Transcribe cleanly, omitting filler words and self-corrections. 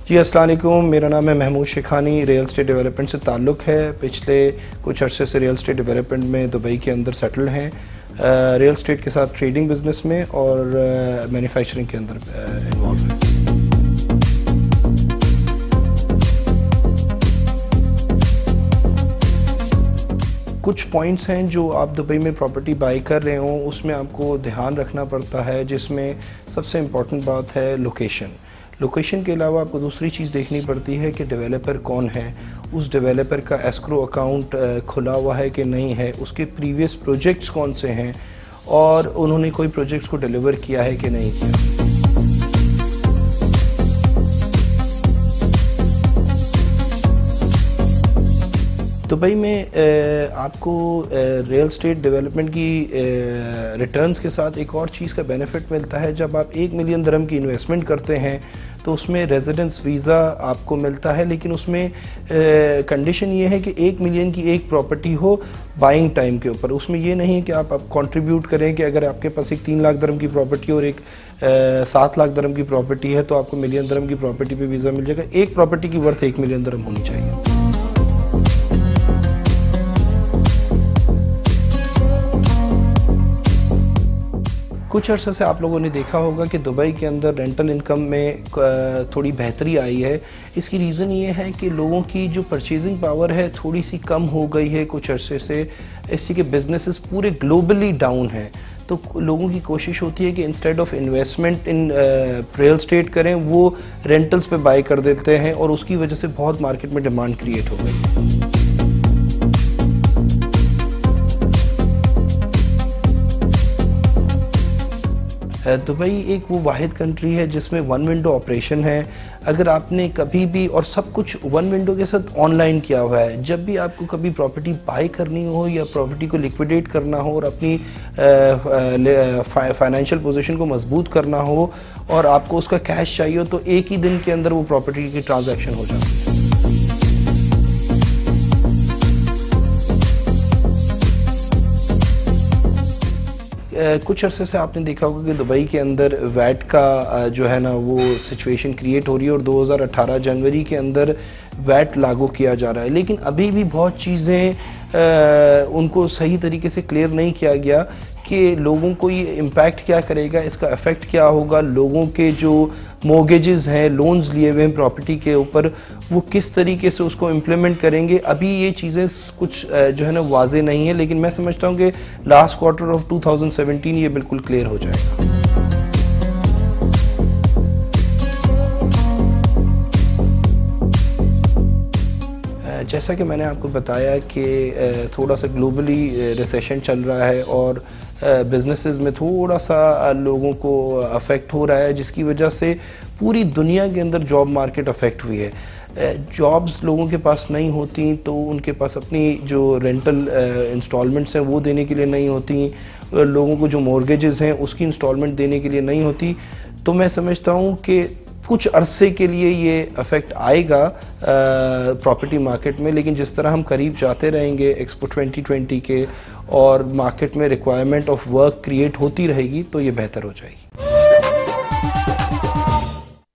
जी अस्सलाम वालेकुम, मेरा नाम है Mahmood Shekhani. Real estate development से ताल्लुक़ है। पिछले कुछ अरसे से रियल एस्टेट डेवलपमेंट में दुबई के अंदर सेटल हैं। रियल एस्टेट के साथ ट्रेडिंग बिजनेस में और मैन्युफैक्चरिंग के अंदर इन्वॉल्व हैं। कुछ पॉइंट्स हैं जो आप दुबई में प्रॉपर्टी बाई कर रहे हो उसमें आपको ध्यान रखना पड़ता है, जिसमें सबसे इम्पॉर्टेंट बात है लोकेशन। लोकेशन के अलावा आपको दूसरी चीज़ देखनी पड़ती है कि डेवलपर कौन है, उस डेवलपर का एस्क्रो अकाउंट खुला हुआ है कि नहीं है, उसके प्रीवियस प्रोजेक्ट्स कौन से हैं और उन्होंने कोई प्रोजेक्ट्स को डिलीवर किया है कि नहीं किया। दुबई में आपको रियल एस्टेट डेवलपमेंट की रिटर्न्स के साथ एक और चीज़ का बेनिफिट मिलता है। जब आप 1 मिलियन दिरहम की इन्वेस्टमेंट करते हैं तो उसमें रेजिडेंस वीज़ा आपको मिलता है, लेकिन उसमें कंडीशन ये है कि 1 मिलियन की एक प्रॉपर्टी हो बाइंग टाइम के ऊपर। उसमें ये नहीं है कि आप कंट्रीब्यूट करें कि अगर आपके पास एक 3 लाख दिरहम की प्रॉपर्टी और एक 7 लाख दिरहम की प्रॉपर्टी है तो आपको मिलियन दिरहम की प्रॉपर्टी पे वीज़ा मिल जाएगा। एक प्रॉपर्टी की वर्थ 1 मिलियन दिरहम होनी चाहिए। कुछ अर्से से आप लोगों ने देखा होगा कि दुबई के अंदर रेंटल इनकम में थोड़ी बेहतरी आई है। इसकी रीज़न ये है कि लोगों की जो परचेजिंग पावर है थोड़ी सी कम हो गई है कुछ अर्से से। इससे कि बिजनेसेस पूरे ग्लोबली डाउन हैं, तो लोगों की कोशिश होती है कि instead of investment in real estate करें, वो रेंटल्स पे बाय कर देते हैं और उसकी वजह से बहुत मार्केट में डिमांड क्रिएट हो गई। दुबई एक वो वाहिद कंट्री है जिसमें 1 विंडो ऑपरेशन है। अगर आपने कभी भी, और सब कुछ 1 विंडो के साथ ऑनलाइन किया हुआ है, जब भी आपको कभी प्रॉपर्टी बाय करनी हो या प्रॉपर्टी को लिक्विडेट करना हो और अपनी फाइनेंशियल पोजीशन को मजबूत करना हो और आपको उसका कैश चाहिए हो, तो एक ही दिन के अंदर वो प्रॉपर्टी की ट्रांजैक्शन हो जाती है। कुछ अरसे से आपने देखा होगा कि दुबई के अंदर वैट का जो है ना वो सिचुएशन क्रिएट हो रही है और 2018 जनवरी के अंदर वैट लागू किया जा रहा है, लेकिन अभी भी बहुत चीज़ें उनको सही तरीके से क्लियर नहीं किया गया कि लोगों को ये इम्पैक्ट क्या करेगा, इसका इफ़ेक्ट क्या होगा। लोगों के जो मॉर्गेजेस हैं, लोन्स लिए हुए हैं प्रॉपर्टी के ऊपर, वो किस तरीके से उसको इम्प्लीमेंट करेंगे। अभी ये चीज़ें कुछ जो है ना वाज़े नहीं है, लेकिन मैं समझता हूँ कि लास्ट क्वार्टर ऑफ 2017 ये बिल्कुल क्लियर हो जाएगा। जैसा कि मैंने आपको बताया कि थोड़ा सा ग्लोबली रिसेशन चल रहा है और बिजनेसेस में थोड़ा सा लोगों को अफेक्ट हो रहा है, जिसकी वजह से पूरी दुनिया के अंदर जॉब मार्केट अफेक्ट हुई है। जॉब्स लोगों के पास नहीं होती तो उनके पास अपनी जो रेंटल इंस्टॉलमेंट्स हैं वो देने के लिए नहीं होती, लोगों को जो मॉर्गेजेस हैं उसकी इंस्टॉलमेंट देने के लिए नहीं होती। तो मैं समझता हूँ कि कुछ अरसे के लिए ये अफेक्ट आएगा प्रॉपर्टी मार्केट में, लेकिन जिस तरह हम करीब जाते रहेंगे एक्सपो 2020 के और मार्केट में रिक्वायरमेंट ऑफ वर्क क्रिएट होती रहेगी तो ये बेहतर हो जाएगी।